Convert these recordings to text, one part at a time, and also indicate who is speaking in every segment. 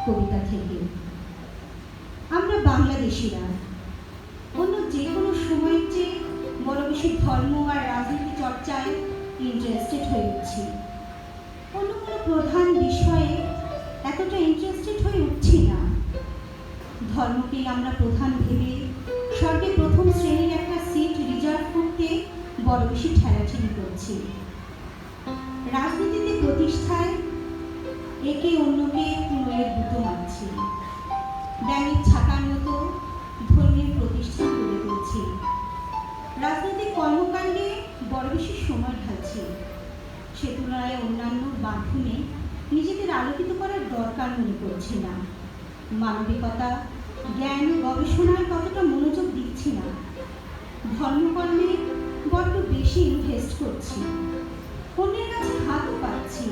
Speaker 1: কবিতা থেকে। আমরা বাংলাদেশিরা অন্য যে কোনো সময়ের চেয়ে বড় বেশি ধর্ম আর রাজনীতি চর্চায় ইন্টারেস্টেড হয়ে উঠছি। অন্য কোনো প্রধান বিষয়ে এতটা ইন্টারেস্টেড হয়ে উঠছি না। ধর্মকেই আমরা প্রধান ভেবে স্বর্গে প্রথম শ্রেণীর একটা সিট রিজার্ভ করতে বড় বেশি ঠেলাঠেলি করছি। রাজনীতিতে প্রতিষ্ঠায় একে অন্যকে পুনরের গুঁতো মারছি। ব্যাঙের ছাতার মতো ধর্মীয় প্রতিষ্ঠান গড়ে তুলছি। রাজনৈতিক কর্মকাণ্ডে বড় বেশি সময় ঢালছি। সে তুলনায় অন্যান্য মাধ্যমে নিজেদের আলোকিত করার দরকার মনে করছি না। মানবিকতা, জ্ঞান, গবেষণায় কতটা মনোযোগ দিচ্ছি না। ধর্মকর্মে বড্ড বেশি ইনভেস্ট করছি। অন্যের কাছে হাতও পাচ্ছি।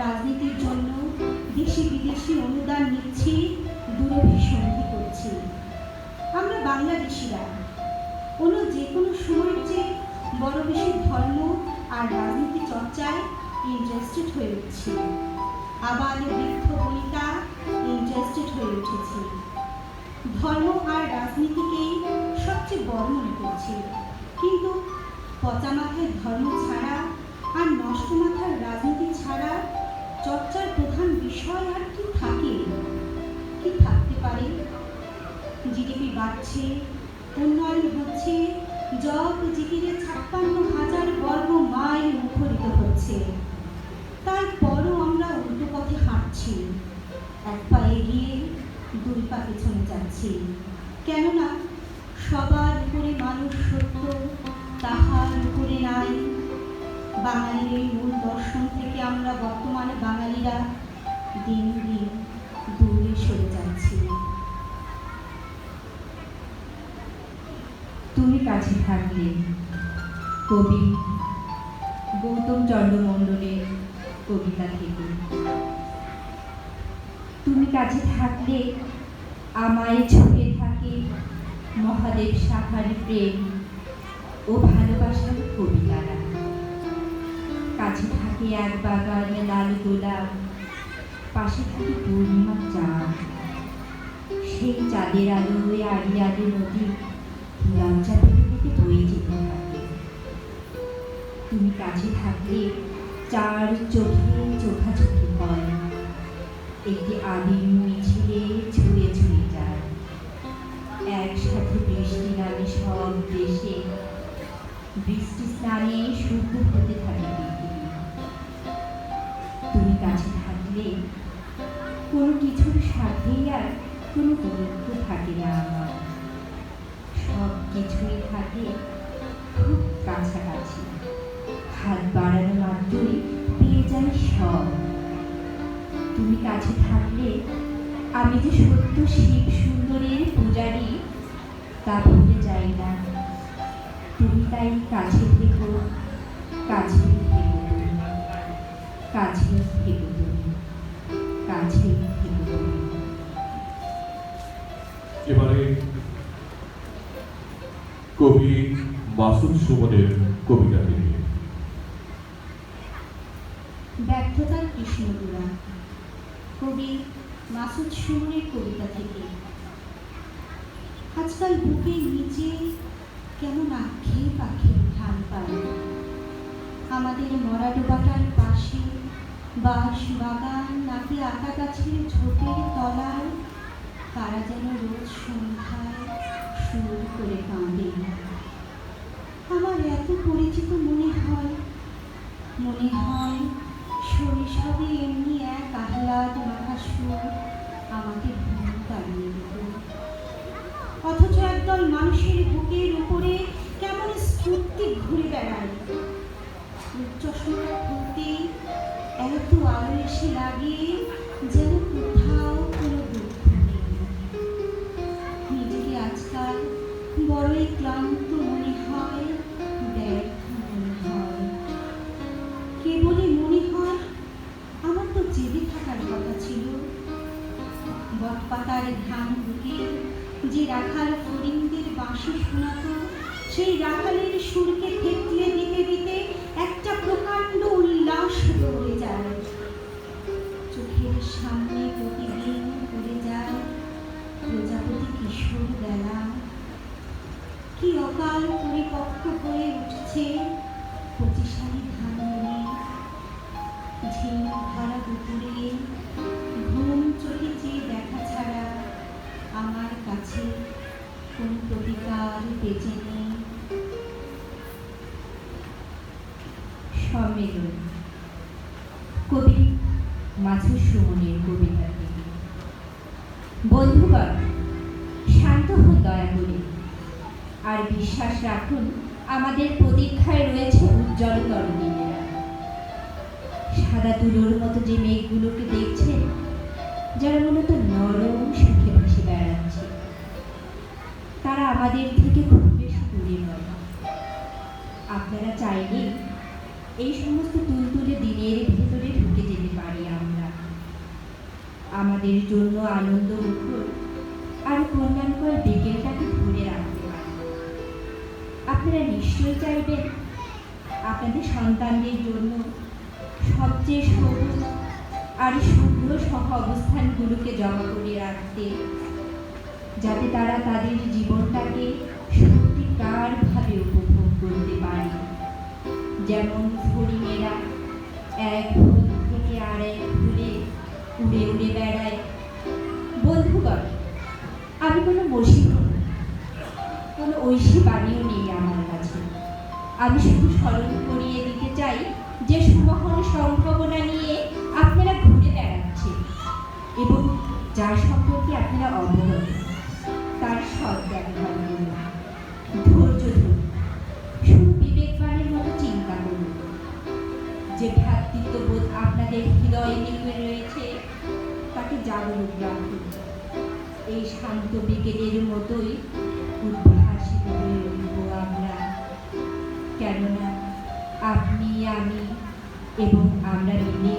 Speaker 1: রাজনীতির জন্য দেশি বিদেশি অনুদান নিচ্ছি, দূরভিসন্ধি করছি। আমরা বাংলাদেশিরা অন্য যে কোনো সময়ের চেয়ে বড় বেশি ধর্ম আর রাজনীতি চর্চায় ইন্টারেস্টেড হয়ে উঠছি। আবার বৃদ্ধ বনিতা ইন্টারেস্টেড হয়ে উঠেছি। ধর্ম আর রাজনীতিকেই সবচেয়ে বড় মনে করছি। কিন্তু পচা মাথায় ধর্ম ছাড়া আর নষ্ট মাথার রাজনীতি ছাড়া চর্চার প্রধান বিষয় আর কি থাকে, কি থাকতে পারে? জিডিপি বাড়ছে, উন্নয়ন হচ্ছে, জব জিকিরে 56,000 বর্গ মাইল মুখরিত হচ্ছে। তারপরও আমরা উল্টো পথে হাঁটছি, এক পা এগিয়ে দুই পা পেছনে যাচ্ছি। কেননা সবার উপরে মানুষ সত্য, তাহার উপরে নাই। বাঙালির এই মূল দর্শন থেকে আমরা বর্তমানে বাঙালিরা দিন দিন দূরে সরে যাচ্ছি।
Speaker 2: তুমি কাছে থাকলে, কবি গৌতম চন্দ্র মণ্ডলের কবিতা থেকে। তুমি কাছে থাকলে আমায় ছুঁয়ে থাকে মহাদেব শাখার প্রেম ও ভালোবাসার কবিতারা। কাছে থাকে এক বাগান লাল গোলাপ, পাশে থাকে পূর্ণিমার চাঁদ। সেই চাঁদের আলোয় আড়িয়ালে নদী লজ্জা পেতে পেতে বয়ে যেতে থাকে। তুমি কাছে থাকলে চার চোখে চোখাচোখি হয়, একটি আদিম মিছিলে ছুঁয়ে ছুঁয়ে যায়। একসাথে বৃষ্টি নামে সব দেশে, বৃষ্টি স্নানে শুদ্ধ হতে থাকে পৃথিবী। তুমি কাছে থাকলে কোনো কিছুর সাথেই আর কোনো গুরুত্ব থাকে না আমার। সব কিছুই থাকে খুব কাছাকাছি, হাত বাড়ানো মাত্রই পেয়ে যাই সব। তুমি কাছে থাকলে আমি যে সত্য শিব সুন্দরের পূজারী তা ভুলে যাই না। তুমি তাই কাছে থেকো, কাছে থেকো তুমি, কাছে থেকো তুমি, কাছে থেকো তুমি।
Speaker 3: এবারে কবি মাসুদ সুমনের কবিতা থেকে।
Speaker 1: ব্যর্থতার কৃষ্ণচূড়া, কবি মাসুদ সুমনের কবিতা থেকে। আজকাল বুকের নিচে কেমন আক্ষেপ আক্ষেপ ধান পায়। আমাদের মরাডোবাটার পাশে বাঁশ বাগান নাকি আতা গাছের ঝোপের তলায় কারা যেন রোজ সন্ধ্যায় সুর করে কাঁদে। আমার এত পরিচিত মনে হয় শৈশবে এমনি এক আহ্লাদ মাখা সুর আমাকে ঘুম পাড়িয়ে দিত। অথচ একদল মানুষের বুকের উপরে কেমন স্ফূর্তি ঘুরে বেড়ায়। উচ্চস্বর তুলতেই এত আলো এসে লাগে যেন কোথাও কোনো দুঃখ নেই। নিজেকে আজকাল বড়ই ক্লান্ত মনে হয়, ব্যর্থ মনে হয়। কেবলই মনে হয় আমার তো জেগে থাকার কথা ছিল। বটপাতার ধান বুকে যে রাখাল ফরিংদের বাঁশি শোনাত, সেই রাখালের সুরকে থেতলে দিতে দিতে একটা প্রকাণ্ড উল্লাস দৌড়ে যায়। চোখের সামনে প্রতিদিন কাছে পঁচিশালি ধান নিয়ে ঝিম ধারা দুপুরে ঘুম চোখে চেয়ে দেখা ছাড়া আমার কাছে কোন প্রতিকার বেঁচে নেই।
Speaker 2: সম্মেলন কবি মাছুর সুমনের কবিতা থেকে। বন্ধুগণ, শান্ত হন দয়া করে, আর বিশ্বাস রাখুন আমাদের প্রতীক্ষায় রয়েছে উজ্জ্বলতর দিনেরা। সাদা তুলোর মতো যে মেঘগুলোকে দেখছেন, যারা মূলত নরম সুখে ভেসে বেড়াচ্ছে, তারা আমাদের থেকে খুব বেশি দূরে নয়। আপনারা চাইলে এই সমস্ত তুলতুলে দিনের ভেতরে ঢুকে যেতে পারি আমরা। আমাদের জন্য আনন্দ মুখর আর কল্যাণকর বিকেলটাকে ধরে রাখতে পারি। আপনারা নিশ্চয়ই চাইবেন আপনাদের সন্তানদের জন্য সবচেয়ে সবুজ আর শুভ্র সহ অবস্থানগুলোকে জমা করে রাখতে, যাতে তারা তাদের জীবনটাকে সত্যিকারভাবে উপভোগ করতে পারে। যেমন হরিণেরা এক ফুল থেকে আর এক ফুলে উড়ে উড়ে বেড়ায়। বন্ধুগণ, আমি কোনো বসি নই, কোনো ঐশী বাণীও নেই আমার কাছে। আমি শুধু স্মরণ করিয়ে দিতে চাই যে সুমহান সম্ভাবনা নিয়ে আপনারা ঘুরে বেড়াচ্ছেন এবং যার সম্পর্কে আপনারা অবগত, তার সৎ ব্যবহার করুন, ধৈর্য ধরুন, শুধু বিবেকবানের মতো চিন্তা করুন। যে ভ্রাতৃত্ববোধ আপনাদের হৃদয়ে নিয়ে রয়েছে, তাকে জাগরুক রাখুন। এই শান্ত বিকেলের মতোই উদ্ভাসিত হয়ে উঠব আমরা, কেননা আপনি, আমি এবং আমরা মিলে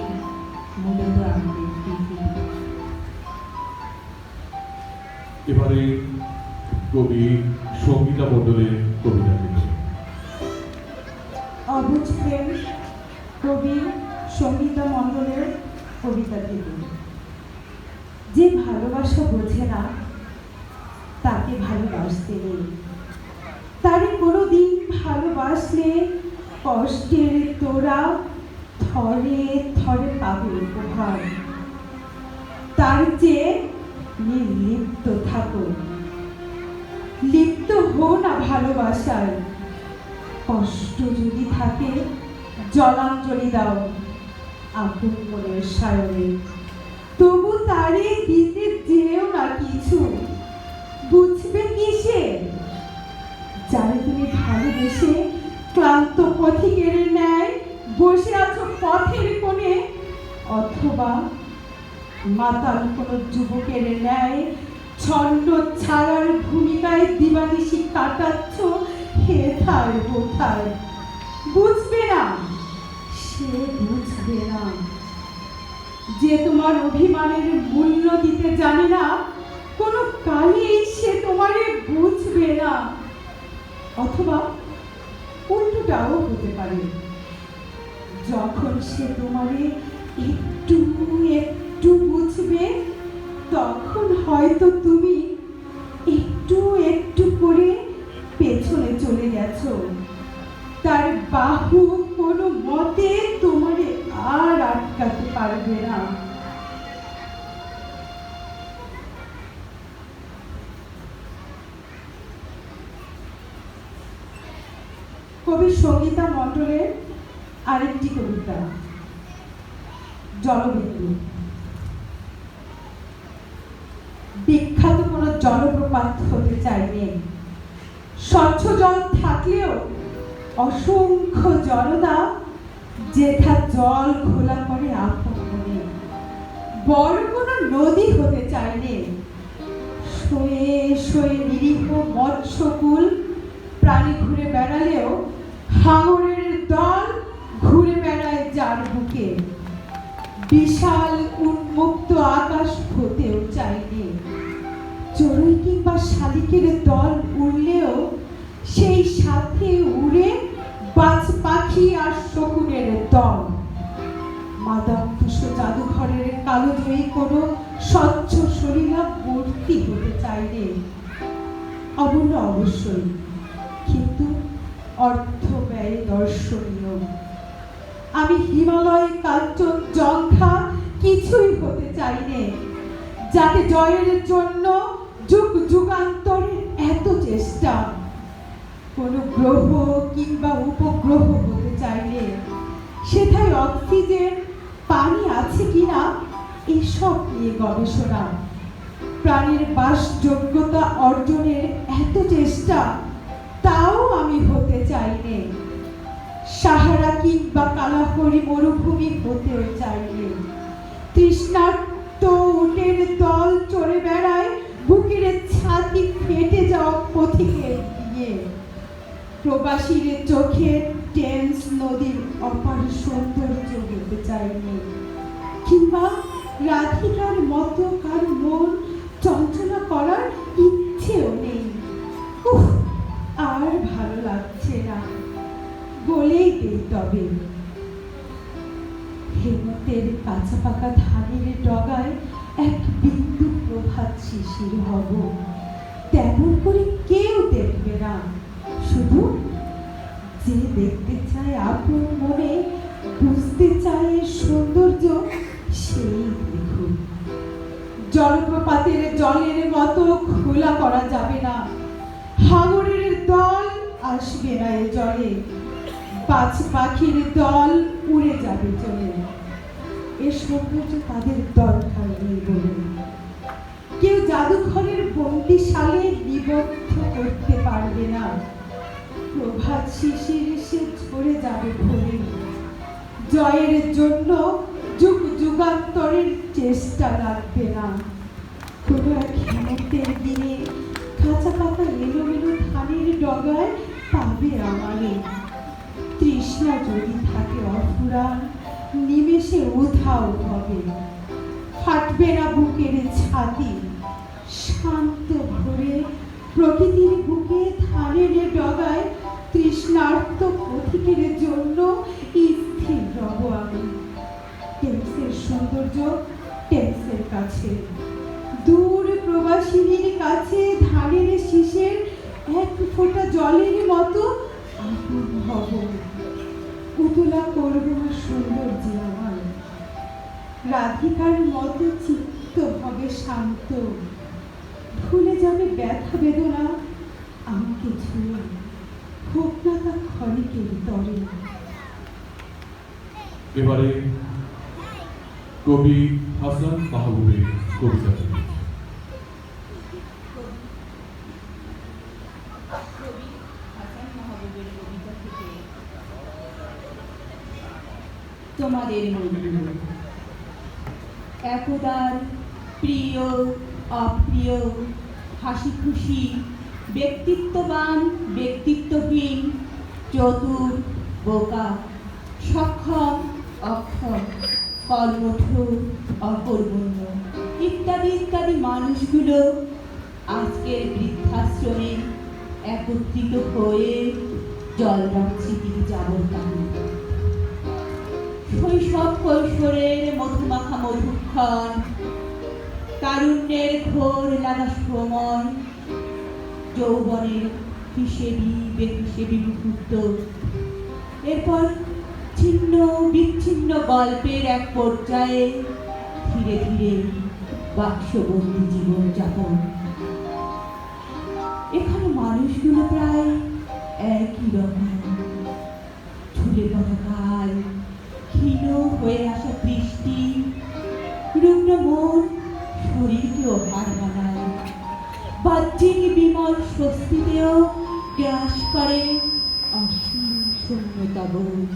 Speaker 2: মূলত আমাদের পৃথিবী।
Speaker 3: এবারে কবি সঙ্গীতা মণ্ডলের কবিতা থেকে।
Speaker 4: অবুঝ প্রেম কবি সঙ্গীতা মণ্ডলের কবিতা থেকে। যে ভালোবাসা বোঝে না, তাকে ভালোবাসতে নেই। তারে কোনোদিন ভালোবাসলে কষ্টের তোরা থরে থরে পাবে উপহার। তার চেয়ে নির্লিপ্ত থাকো, লিপ্ত হো না ভালোবাসায়। কষ্ট যদি থাকে জলাঞ্জলি দাও আপন মনের সায়রে। তবু তারে দিতে যেও না কিছু, বুঝবে কিসে? যারে তুমি ভালোবেসে ক্লান্ত পথিকের ন্যায় বসে আছো পথের কোণে, অথবা মাতাল কোনো যুবকের ন্যায় ছন্ন ছাড়ার ভূমিকায় দিবানিশি কাটাচ্ছ হেথায় বোথায়। বুঝবে না, সে বুঝবে না। যে তোমার অভিমানের মূল্য দিতে জানে না, কোনো কালেই সে তোমারে বুঝবে না। অথবা উল্টোটাও হতে পারে, যখন সে তোমারে একটু একটু বুঝবে, তখন হয়তো তুমি একটু একটু করে পেছনে চলে গেছো। তার বাহু কোনো মতে তোমারে আর আটকাতে পারবে না। কবি সঙ্গীতা মণ্ডলের আরেকটি কবিতা, জলবিন্দু। বিখ্যাত কোনো জলপ্রপাত হতে চাইলে স্বচ্ছ জল থাকলেও অসংখ্য জলদা যেথা জল ঘোলা করে আপন মনে। বড় কোনো নদী হতে চাইলে শোয়ে শোয়ে নিরীহ মৎস্যকুল প্রাণী ঘুরে বেড়ালেও হাঙরের দল ঘুরে বেড়ায় যার বুকে। বিশাল উন্মুক্ত আকাশ হতেও চাইলে চড়ুই কিংবা শালিকের দল উড়লেও সেই সাথে উড়ে বাজ পাখি আর শকুনের দল। মাদাম তুষো জাদুঘরের কালোজয়ী কোনো স্বচ্ছ শরীরা ভর্তি হতে চাইলে অবশ্য অবশ্যই, কিন্তু অর্থ ব্যয় দর্শনীয়। আমি হিমালয় কাঞ্চন জঙ্ঘা কিছুই হতে চাই নে, যাতে জয়ের জন্য যুগ যুগান্তরের এত চেষ্টা। কোনো গ্রহ কিংবা উপগ্রহ হতে চাইলে সেথায় অক্সিজেন পানি আছে কিনা এসব নিয়ে গবেষণা। প্রাণীর বাসযোগ্যতা অর্জনের এত চেষ্টা, তাও আমি হতে চাইনে। সাহারা কিংবা কালাহরি মরুভূমি হতেও চাইলে। তৃষ্ণার্ত উটের দল চড়ে বেড়ায় বুকের ছাতি ফেটে যাওয়া পথিকের দিয়ে। প্রবাসীর চোখে টেমস নদীর অপার সৌন্দর্য হতে চাইনি, কিংবা রাধিকার মতো কার মন চঞ্চলা করার ইচ্ছেও নেই। উহ, আর ভালো লাগছে না, বলেই দেই তবে। হেমন্তের কাঁচা পাকা ধানের ডগায় এক বিন্দু প্রভাত শিশির হব, তেমন করে কেউ দেখবে না। শুধু যে দেখতে চায় আপন মনে, বুঝতে চায় এর সৌন্দর্য, সেই দেখুন। জলপ্রপাতের জলের মতো খোলা করা যাবে না। হাঙরের দল আসবে না এ জলে, পাঁচ পাখির দল উড়ে যাবে চলে। এ সৌন্দর্য তাদের দরকার নেই বলে। কেউ জাদুঘরের বন্দিশালে নিবদ্ধ করতে পারবে না। প্রভাত শিশির এসে ঝরে যাবে ভরে। জয়ের জন্য যুগ যুগান্তরের চেষ্টা লাগবে না। কোনো এক হেমন্তের দিনে কাঁচা পাকা এলোমেলো ধানের ডগায় পাবে আমারে। তৃষ্ণা যদি থাকে অফুরান, নিমেষে উধাও হবে। ফাটবে না বুকের ছাতি, শান্ত ভরে প্রকৃতির বুকে ধানের ডগায় তৃষ্ণার্ত পথিকের জন্য স্থির রব আমি। টেমসের সৌন্দর্য টেমসের কাছে, দূর প্রবাসীদের কাছে ধানের শীষের এক ফোঁটা জলের মতো আপন হব। উতলা করব সৌন্দর্য আমার, রাধিকার মতো চিত্ত হবে শান্ত। ভুলে যাবে ব্যথা বেদনা আমাকে ছুঁয়ে, হোক না তা ক্ষণিকের তরে।
Speaker 3: এবারে কবি হাসান মাহবুবের কবিতা থেকে।
Speaker 2: কবি হাসান মাহবুবের কবিতা থেকে। তোমাদের বন্ধু একদার প্রিয় অপ্রিয়, হাসি খুশি ব্যক্তিত্ববান ব্যক্তিত্বহীন, চতুর বোকা, সক্ষম অক্ষম, কর্মঠ অকর্মণ্য ইত্যাদি ইত্যাদি মানুষগুলো আজকের বৃদ্ধাশ্রমে একত্রিত হয়ে জলরং স্মৃতির জাবরকানি। শৈশব কৈশোরের মধুমাখা মধুক্ষণ, তারুণ্যের ঘোর লাগা সময়, যৌবনের হিসেবি বেহিসেবি মুহূর্ত। এরপর ছিন্ন বিচ্ছিন্ন গল্পের এক পর্যায়ে ধীরে ধীরে বাক্সবন্দি জীবনযাপন। এখানে মানুষগুলো প্রায় একই রকম, ঝুলে পড়া কাল, ক্ষীণ হয়ে আসা দৃষ্টি, রুগ্ন মন শরীরকেও হার বানায়। বাহ্যিক বিমল স্বস্তিতেও গ্রাস করে অসীম শূন্যতাবোধ।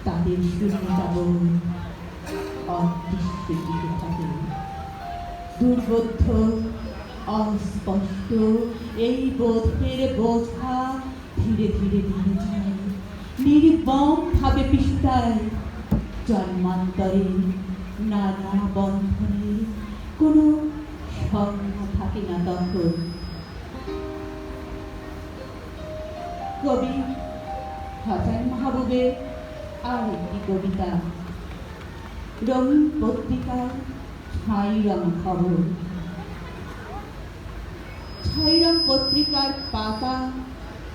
Speaker 2: তাদের শূন্যতাবোধ অদৃশ্যে টিকে থাকে। দুর্বোধ্য অস্পষ্ট এই বোধের বোঝা ধীরে ধীরে নেমে যায় নির্বম ভাবে পৃষ্ঠায়। জন্মান্তরে নানা বন্ধনে কোনো সংজ্ঞা থাকে না তখন। কবি হাসান মাহবুবের আর একটি কবিতা, রঙিন পত্রিকার ছাই রং খবর। ছাই রং পত্রিকার পাতা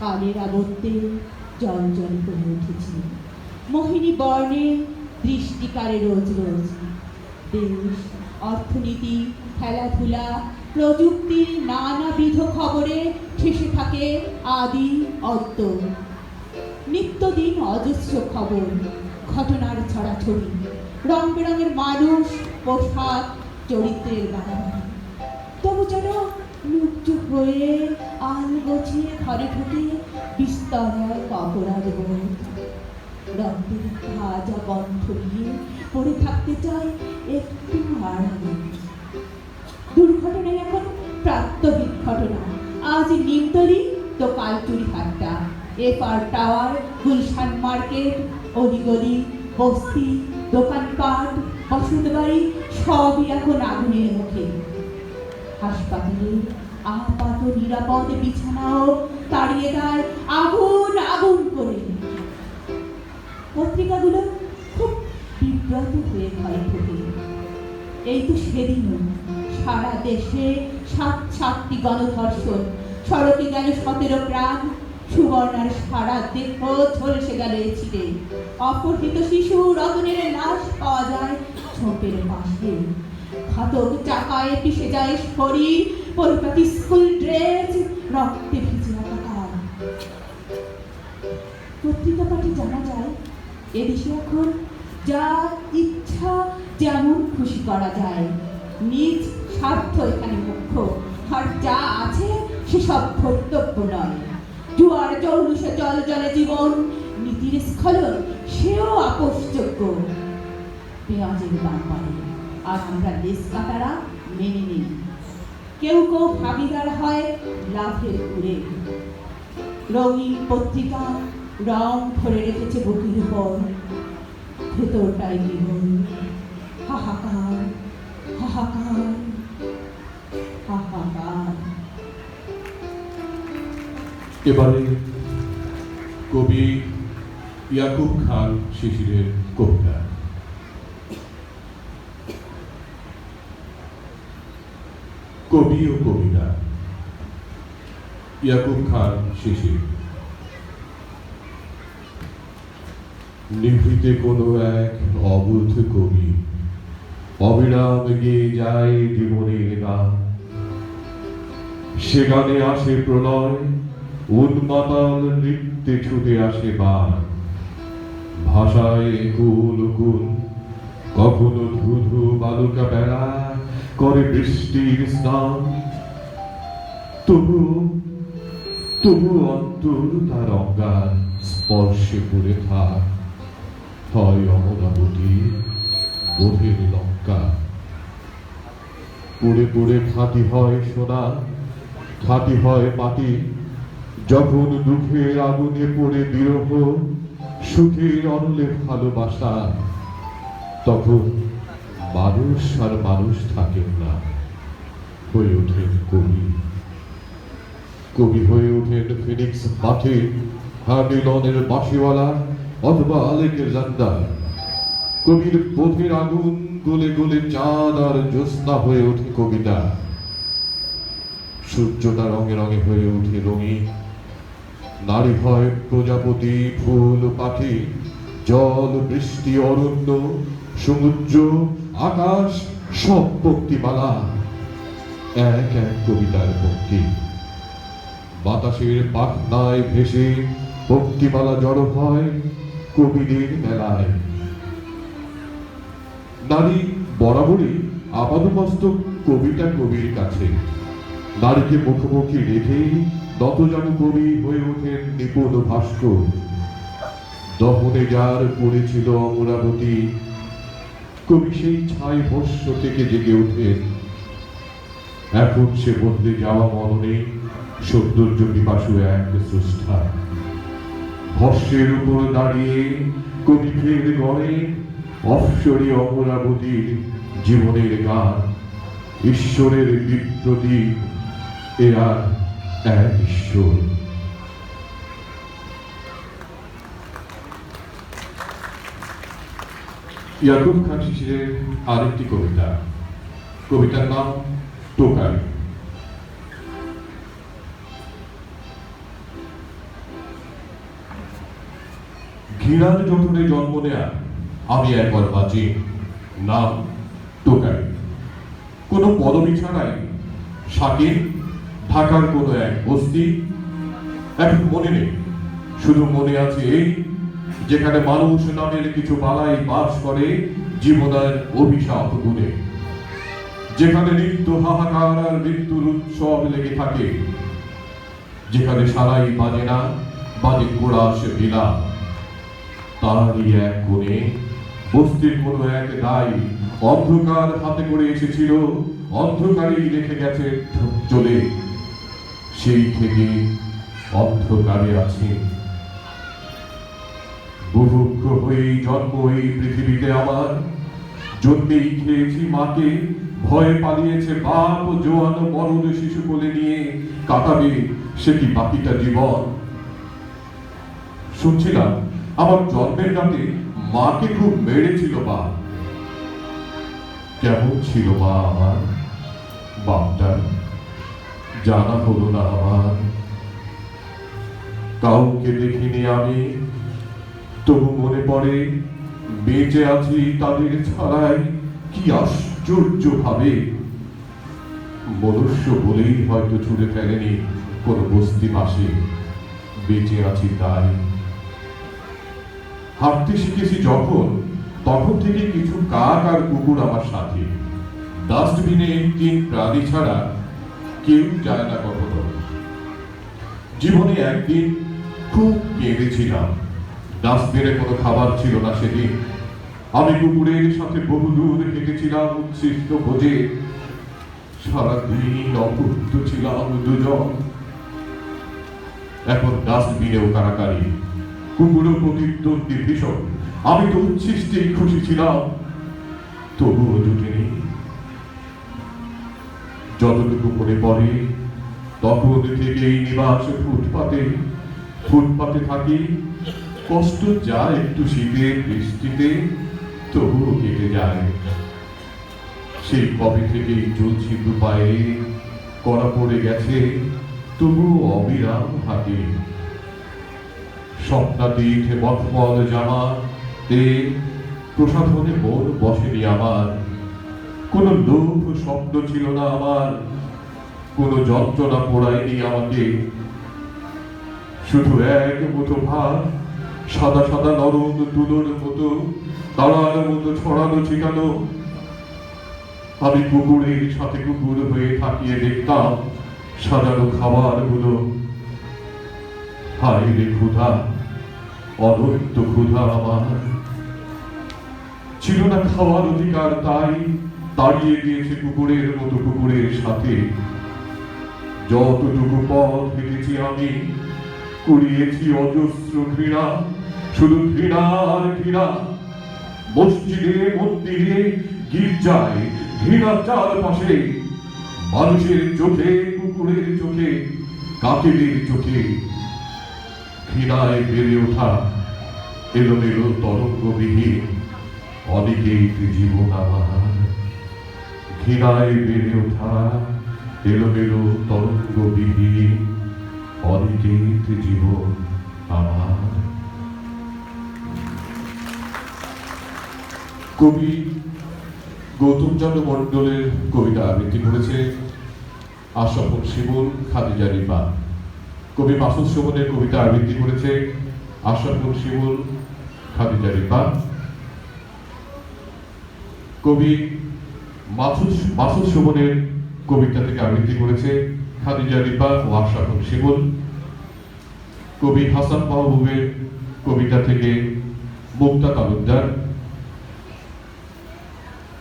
Speaker 1: কালের আবর্তে জল জল করে উঠেছে মোহিনী বর্ণে দৃষ্টিকারে রোজ রোজ। দেশ, অর্থনীতি, খেলাধুলা, প্রযুক্তির নানাবিধ খবরে ঠেসে থাকে আদি অন্ত। নিত্যদিন অজস্র খবর, ঘটনার ছড়াছড়ি, রং বেরঙের মানুষ, পোশাক, চরিত্রের বাড়াবাড়ি। তবু যেন লুকচুপ হয়ে আল গছিয়ে ঘরে ঢুকে বিস্তর হয় অপরাধ বোধ। রক্তের ভাজা গন্ধ নিয়ে পড়ে থাকতে চাই একটু আরামে। দুর্ঘটনায় এখন প্রাত্যহিক ঘটনা। আজ নিমতলি তো কাল চুরিহাট্টা, এপার টাওয়ার, গুলশান মার্কেট, অলিগলি, বস্তি, দোকানপাট, বসত বাড়ি সবই এখন আগুনের মুখে। হাসপাতালে আপাত নিরাপদ বিছানাও তাড়িয়ে দেয় আগুন আগুন করে। পত্রিকাগুলো খুব বিব্রত হয়ে ঘরে ঢোকে। এই তো সেদিনও সারা দেশে 7টি গণধর্ষণ, সড়কে গেল 17 প্রাণ, সুবর্ণার সারা দেহ ঝলসে গেল ছিঁড়ে। অপহৃত শিশু রতনের লাশ পাওয়া যায় ছোপের পাশে। ঘাতক চাকায় পিষে যায় শরীর, পরিপাটি স্কুল ড্রেস রক্তে ভিজে একাকার। পত্রিকা পাঠে জানা যায় এদেশে এখন যা ইচ্ছা যেমন খুশি করা যায়। নিজ স্বার্থ এখানে মুখ্য, আর যা আছে সেসব কর্তব্য নয়। জুয়ার জৌলুসে জল জলে জীবন, নীতির স্খলন সেও আপোষযোগ্য। পেঁয়াজের দাম বাড়ে আর আমরা লেস কাটারা মেনে নিই। কেউ কেউ ভাগিদার হয় লাভের ঘুরে। রঙিন পত্রিকা রং ধরে রেখেছে বুকের উপর, ভেতরটাই জীবন। হাহাকার হাহাকার হাহাকার।
Speaker 3: এবারে কবি ইয়াকুব খান শিশিরের কবিতা। কবি ও কবিতা। ইয়াকুব খান শিশির। নিভৃতে কোনো এক অবুধ কবি অবিরাম গেয়ে যায় জীবনের গান। সে গানে আসে প্রলয়, উন্মাতাল নৃত্যে ছুটে আসে বান। ভাষায় কুল কুল, কখনো ধুধু বালুকা বেলা করে বৃষ্টির স্নান। তবু তবু অন্তর তার অজ্ঞান স্পর্শে পড়ে থাক। হয় অমরাবতী, বোধের লঙ্কা। পড়ে পড়ে খাঁটি হয় সোনা, খাঁটি হয় মাটি। যখন দুঃখের আগুনে পড়ে বিরহ, সুখের অনলে ভালোবাসা, তখন মানুষ আর মানুষ থাকেন না, হয়ে ওঠেন কবি। কবি হয়ে ওঠেন ফিনিক্স মাঠে হ্যামিলনের বাঁশিওয়ালা অথবা আলেকজান্ডার। কবির বোধের আগুন গলে গলে চাঁদ আর জ্যোৎস্না হয়ে ওঠে কবিতা। সূর্যটা রঙে রঙে হয়ে ওঠে রঙিন। নারী হয় প্রজাপতি, ফুল, পাখি, জল, বৃষ্টি, অরণ্য, সমুদ্র, আকাশ, সব পঙ্ক্তিমালা এক এক কবিতার পঙ্ক্তি। বাতাসের পাখনায় ভেসে পঙ্ক্তিমালা জড়ো হয় কবিদের মেলায়। নারী বরাবরই আপাদমস্তক কবিতা কবির কাছে। নারীকে মুখোমুখি রেখেই নতজানু কবি হয়ে ওঠেন নিপুণ ভাস্কর। দহনে যার পড়েছিল অমরাবতী, কবি সেই ছাই ভস্য থেকে জেগে ওঠেন। এখন সে বদলে যাওয়া মননে সৌন্দর্য পিপাসু এক স্রষ্টা। ভস্যের উপর দাঁড়িয়ে কবি ফের গড়ে অপসরী অমরাবতীর জীবনের গান। ঈশ্বরের বিপ্রতি এরা এক ঈশ্বর। ইয়াকুব খান শিশিরের আরেকটি কবিতা, কবিতার নাম টোকাই। ঘৃণার জঠরে জন্ম নেয়া আমি একবার বাঁচি, নাম টোকাই। কোনো পদবি ছাড়াই শাকির, ঢাকার কোনো এক বস্তি। এখন মনে নেই, শুধু মনে আছে এই, যেখানে মানুষ নামের কিছু বালাই বাস করে জীবনের অভিশাপ গুণে, যেখানে নিত্য হাহাকার আর মৃত্যুর উৎসব লেগে থাকে, যেখানে সারাই বাজে না, বাজে কোড়াস বিলা। তারই এক কোণে বস্তির কোনো এক দায় অন্ধকার হাতে করে এসেছিল, অন্ধকারেই রেখে গেছে চলে, সেই থেকে অন্ধকারে আছে। বুভুক্ষ হয়েই জন্ম এই পৃথিবীতে আমার, জন্মেই খেয়েছি মাকে, ভয়ে পালিয়েছে বাপ, জোয়ান মরদ শিশু কোলে নিয়ে কাটাবে সে কি বাকিটা জীবন। শুনছিলাম আমার জন্মের রাতে মাকে খুব মেরেছিল বাপ। কেমন ছিল মা আমার, বাপটা জানা হলো না আমার। কাউকে দেখিনি আমি, তবু মনে পড়ে বেঁচে আছি তাদের ছাড়াই, কি আশ্চর্য ভাবে। মনুষ্য বলেই হয়তো ছুড়ে ফেলেনি কোনো বস্তি পাশে, বেঁচে আছি তাই। হাঁটতে শিখেছি যখন, তখন থেকে কিছু কাক আর কুকুর আমার সাথে। ডাস্টবিনে তিন প্রাণী ছাড়া কেউ যায় না কখনো। জীবনে একদিন খুব কেঁদেছিলাম, ডাস্টবিনে কোনো খাবার ছিল না সেদিন। আমি কুকুরের সাথে বহুদূর হেঁটেছিলাম উচ্ছিষ্ট ভোজে, সারাদিন অভুক্ত ছিলাম দুজন। এখন ডাস্টবিনেও কারাকারি, কুকুরও প্রতিদ্বন্দ্বী ভীষণ। আমি তো উচ্ছিষ্টেই খুশি ছিলাম, তবুও জুটেনি। যতটুকু মনে পড়ে তখন থেকেই নিবাস ফুটপাতে, ফুটপাতে থাকি। কষ্ট যায় একটু শীতের বৃষ্টিতে, তবুও কেটে যায়। সেই কবে থেকেই চলছি দুপায়ে, কড়া পড়ে গেছে তবুও অবিরাম হাতে। স্বপ্নাতীত মখমল জামা তে প্রসাধনে মন বসেনি আমার। কোনো লোভ স্বপ্ন ছিল না আমার, কোনো যন্ত্রণা পোড়ায়নি আমাকে। শুধু এক মুঠো ভাত, সাদা সাদা নরম তুলোর মতো, তারার মতো ছড়ানো ছিটানো। আমি কুকুরের সাথে কুকুর হয়ে থাকিয়ে দেখতাম সাজানো খাবার গুলো। হায় রে ক্ষুধা, অনন্ত ক্ষুধা আমার। ছিল না খাওয়ার অধিকার, তাই তাড়িয়ে দিয়েছে কুকুরের মতো কুকুরের সাথে। যতটুকু পথ হেঁটেছি আমি, কুড়িয়েছি অজস্র ঘৃণা, শুধু ঘৃণা আর ঘৃণা। মসজিদে, মন্দিরে, গির্জায় ঘৃণা চারপাশে, মানুষের চোখে, কুকুরের চোখে, কাকেদের চোখে। ঘৃণায় বেড়ে ওঠা এলোমেলো তরঙ্গবিহীন অনিকেত জীবন আমার। ঘৃণায় বেড়ে ওঠা এলোমেলো তরঙ্গবিহীন অনিকেত জীবন আমার। কবি গৌতম চন্দ্র মণ্ডলের কবিতা আবৃত্তি করেছে আশরাফুল শিমুল, খাদিজা রিপা। কবি মাসুদ সুমনের কবিতা আবৃত্তি করেছে আশরাফুল শিমুল, খাদিজা রিপা। কবি মাসুদ সুমনের কবিতা থেকে আবৃত্তি করেছে খাদিজা রিপা ও আশরাফুল শিমুল। কবি হাসান মাহবুবের কবিতা থেকে মুক্তা তালুকদার।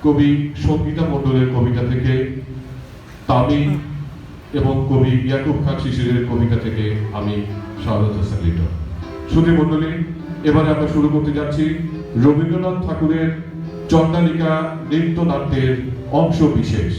Speaker 3: কবি সঙ্গীতা মণ্ডলের কবিতা থেকে তামি, এবং কবি ইয়াকুব খান শিশিরের কবিতা থেকে আমি শাহাদাত হোসেন লিটন। শ্রোতা মণ্ডলী, এবারে আমরা শুরু করতে যাচ্ছি রবীন্দ্রনাথ ঠাকুরের চণ্ডালিকা নৃত্যনাট্যের অংশ বিশেষ।